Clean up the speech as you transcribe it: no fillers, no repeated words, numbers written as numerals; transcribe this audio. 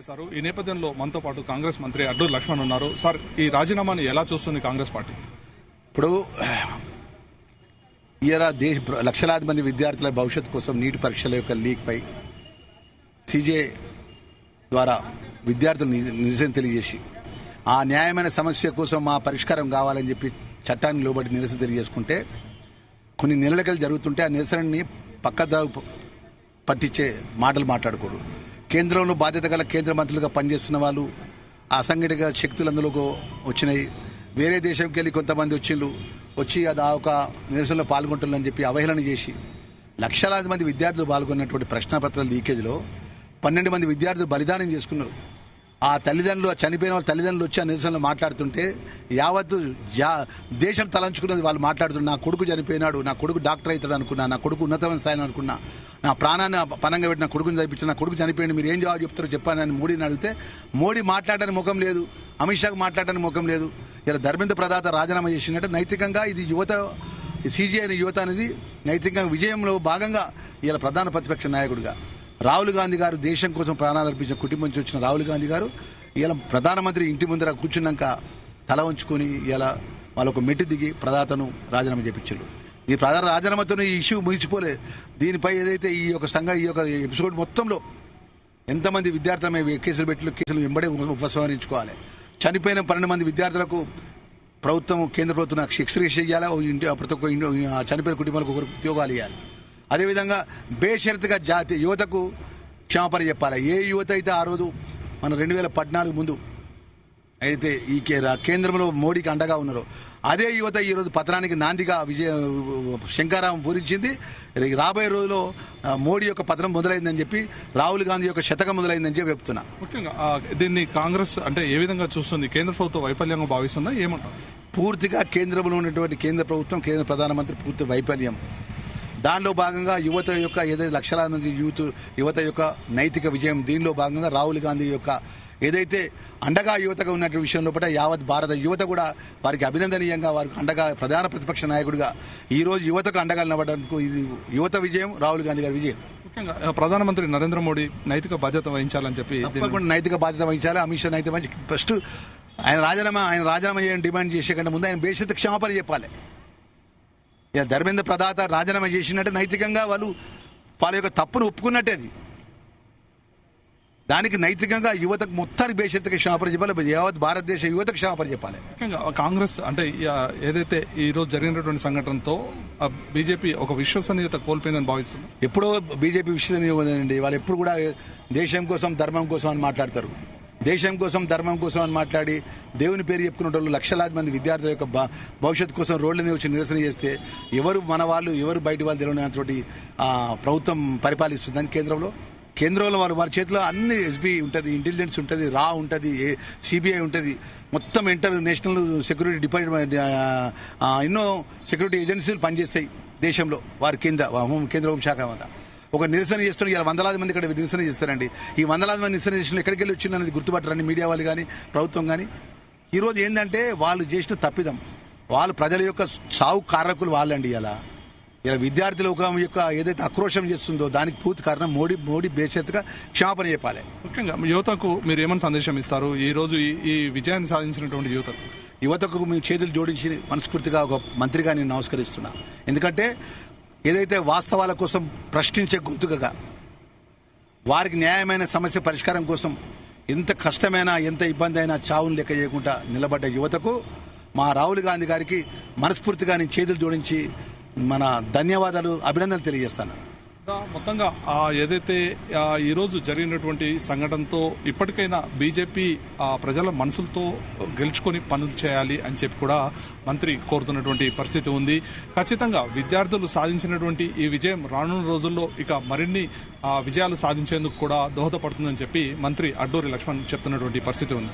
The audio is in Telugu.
చేశారు. ఈ నేపథ్యంలో మనతో పాటు కాంగ్రెస్ మంత్రి అడ్డూరి లక్ష్మణ్ ఉన్నారు. సార్, ఈ రాజీనామాని ఎలా చూస్తుంది కాంగ్రెస్ పార్టీ? ఇప్పుడు ఇయరా లక్షలాది మంది విద్యార్థుల భవిష్యత్తు కోసం నీటి పరీక్షల యొక్క లీక్పై సిజే ద్వారా విద్యార్థులు నిరసన తెలియజేసి ఆ న్యాయమైన సమస్య కోసం మా పరిష్కారం కావాలని చెప్పి చట్టాన్ని లోబడి నిరసన తెలియజేసుకుంటే కొన్ని నెలలకెళ్ళి జరుగుతుంటే ఆ నిరసనని పక్కదారు పట్టించే మాటలు మాట్లాడకూడదు. కేంద్రంలో బాధ్యత గల కేంద్ర మంత్రులుగా పనిచేస్తున్న వాళ్ళు అసంఘటిత శక్తులు అందులోకి వచ్చినాయి. వేరే దేశంకి వెళ్ళి కొంతమంది వచ్చి అది ఆ ఒక నిరసనలో పాల్గొంటున్నారని చెప్పి అవహేళన చేసి లక్షలాది మంది విద్యార్థులు పాల్గొన్నటువంటి ప్రశ్నపత్రాల లీకేజ్లో 12 మంది విద్యార్థులు బలిదానం చేసుకున్నారు. ఆ తల్లిదండ్రులు చనిపోయిన వాళ్ళ తల్లిదండ్రులు వచ్చి ఆ నిరసనలో మాట్లాడుతుంటే యావత్తు దేశం తలంచుకున్నది. వాళ్ళు మాట్లాడుతున్నారు, నా కొడుకు చనిపోయినాడు, నా కొడుకు డాక్టర్ అవుతాడు అనుకున్నా, నా కొడుకు ఉన్నతమైన స్థాయిలో అనుకున్నా, నా ప్రాణాన్ని పనంగా పెట్టి నా కొడుకుని చదివించిన, నా కొడుకు చనిపోయింది, మీరు ఏం జవాబు చెప్తారో చెప్పానని మోడీని అడిగితే మోడీ మాట్లాడడానికి ముఖం లేదు, అమిత్ షాకు మాట్లాడడానికి ముఖం లేదు. ఇలా ధర్మేంద్ర ప్రధాత రాజీనామా చేసినట్టు నైతికంగా ఇది యువత సీజీఐ యువత అనేది నైతికంగా విజయంలో భాగంగా ఇలా ప్రధాన ప్రతిపక్ష నాయకుడిగా రాహుల్ గాంధీ గారు దేశం కోసం ప్రాణాలు అర్పించిన కుటుంబం నుంచి వచ్చిన రాహుల్ గాంధీ గారు ఇలా ప్రధానమంత్రి ఇంటి ముందర కూర్చున్నాక తల వంచుకొని ఇలా వాళ్ళొక మెట్టు దిగి ప్రధాతను రాజీనామా చేయించారు. ఈ ప్రధాన రాజీనామాతో ఈ ఇష్యూ ముగిసిపోలే. దీనిపై ఏదైతే ఈ యొక్క ఎపిసోడ్ మొత్తంలో ఎంతమంది విద్యార్థుల మీద కేసులు వెంబడే ఉపసంహరించుకోవాలి. చనిపోయిన 12 మంది విద్యార్థులకు కేంద్ర ప్రభుత్వం ఎక్స్రేస్ చేయాలి. ప్రతి ఒక్క చనిపోయిన కుటుంబాలకు ఒకరికి ఉద్యోగాలు ఇవ్వాలి. అదేవిధంగా బేషరతుగా యువతకు క్షమాపణ చెప్పాలి. ఏ యువత అయితే ఆ రోజు మన 2014 ముందు అయితే ఈ కేంద్రంలో మోడీకి అండగా ఉన్నారో అదే యువత ఈరోజు పతనానికి నాందిగా శంకారావం పూరించింది. రాబోయే రోజుల్లో మోడీ యొక్క పతనం మొదలైందని చెప్పి రాహుల్ గాంధీ యొక్క శతకం మొదలైందని చెప్పి చెప్తున్నా. ముఖ్యంగా దీన్ని కాంగ్రెస్ అంటే ఏ విధంగా చూస్తుంది? కేంద్ర ప్రభుత్వం వైఫల్యంగా భావిస్తుందా ఏమంటారు? పూర్తిగా కేంద్రంలో ఉన్నటువంటి కేంద్ర ప్రభుత్వం, కేంద్ర ప్రధానమంత్రి పూర్తి వైఫల్యం. దానిలో భాగంగా యువత యొక్క ఏదైతే లక్షలాది మంది యువత యొక్క నైతిక విజయం. దీనిలో భాగంగా రాహుల్ గాంధీ యొక్క ఏదైతే అండగా యువతగా ఉన్నటువంటి విషయంలో పట్ల యావత్ భారత యువత కూడా వారికి అభినందనీయంగా వారికి అండగా ప్రధాన ప్రతిపక్ష నాయకుడిగా ఈరోజు యువతకు అండగా నిలబడడానికి ఇది యువత విజయం, రాహుల్ గాంధీ గారి విజయం. ముఖ్యంగా ప్రధానమంత్రి నరేంద్ర మోడీ నైతిక బాధ్యత వహించాలని చెప్పి తప్పకుండా నైతిక బాధ్యత వహించాలి. అమిత్ షా నైతిక ఫస్ట్ ఆయన రాజీనామా చేయని డిమాండ్ చేసే కంటే ముందు ఆయన బేషరతు క్షమాపణ చెప్పాలి. ఇక ధర్మేంద్ర ప్రధాత రాజీనామా చేసినట్టు నైతికంగా వాళ్ళ యొక్క తప్పును ఒప్పుకున్నట్టే. అది దానికి నైతికంగా యువతకు మొత్తానికి బేషరతుగా క్షమాపణ చెప్పాలి. యావత్ భారతదేశ యువతకు క్షమాపణ చెప్పాలి. ముఖ్యంగా కాంగ్రెస్ అంటే ఏదైతే ఈ రోజు జరిగినటువంటి సంఘటనతో బీజేపీ ఒక విశ్వసనీయత కోల్పోయిందని భావిస్తుంది. ఎప్పుడో బీజేపీ విశ్వసనీయత వాళ్ళు ఎప్పుడు కూడా దేశం కోసం ధర్మం కోసం అని మాట్లాడతారు. దేశం కోసం ధర్మం కోసం అని మాట్లాడి దేవుని పేరు చెప్పుకునే వాళ్ళు లక్షలాది మంది విద్యార్థుల యొక్క భవిష్యత్తు కోసం రోడ్ల మీద వచ్చి నిరసన చేస్తే ఎవరు మన వాళ్ళు ఎవరు బయట వాళ్ళు తెలియనటువంటి ప్రభుత్వం పరిపాలిస్తుందని కేంద్రంలో వారి చేతిలో అన్ని ఎస్బీ ఉంటుంది, ఇంటెలిజెన్స్ ఉంటుంది, రా ఉంటుంది, సిబిఐ ఉంటుంది, మొత్తం ఇంటర్నేషనల్ సెక్యూరిటీ డిపార్ట్మెంట్ ఎన్నో సెక్యూరిటీ ఏజెన్సీలు పనిచేస్తాయి దేశంలో వారి కేంద్ర హోంశాఖ వల్ల. ఒక నిరసన చేస్తున్నారు, ఇలా వందలాది మంది ఇక్కడ నిరసన చేస్తారండి. ఈ వందలాది మంది నిరసన చేసిన ఎక్కడికి వెళ్ళి వచ్చిందనేది గుర్తుపట్టరండి మీడియా వాళ్ళు కానీ ప్రభుత్వం కానీ. ఈరోజు ఏంటంటే వాళ్ళు చేసిన తప్పిదం, వాళ్ళు ప్రజల యొక్క సావు కారకులు వాళ్ళండి. ఇలా విద్యార్థుల యొక్క ఏదైతే ఆక్రోశం చేస్తుందో దానికి పూర్తి కారణం మోడీ బేషరతుగా క్షమాపణ చెప్పాలి. ముఖ్యంగా యువతకు మీరు ఏమైనా సందేశం ఇస్తారు ఈ రోజు ఈ విజయాన్ని సాధించినటువంటి యువతకు మేము చేతులు జోడించి మనస్ఫూర్తిగా ఒక మంత్రిగా నేను నమస్కరిస్తున్నా. ఎందుకంటే ఏదైతే వాస్తవాల కోసం ప్రశ్నించే గొంతుకగా వారికి న్యాయమైన సమస్య పరిష్కారం కోసం ఎంత కష్టమైనా ఎంత ఇబ్బంది అయినా చావును లెక్క చేయకుండా నిలబడ్డ యువతకు మా రాహుల్ గాంధీ గారికి మనస్ఫూర్తిగా నేను చేతులు జోడించి మన ధన్యవాదాలు, అభినందనలు తెలియజేస్తాను. మొత్తంగా ఏదైతే ఈరోజు జరిగినటువంటి సంఘటనతో ఇప్పటికైనా బీజేపీ ప్రజల మనసులతో గెలుచుకొని పనులు చేయాలి అని చెప్పి కూడా మంత్రి కోరుతున్నటువంటి పరిస్థితి ఉంది. ఖచ్చితంగా విద్యార్థులు సాధించినటువంటి ఈ విజయం రానున్న రోజుల్లో ఇక మరిన్ని విజయాలు సాధించేందుకు కూడా దోహదపడుతుందని చెప్పి మంత్రి అడ్డూరి లక్ష్మణ్ చెప్తున్నటువంటి పరిస్థితి ఉంది.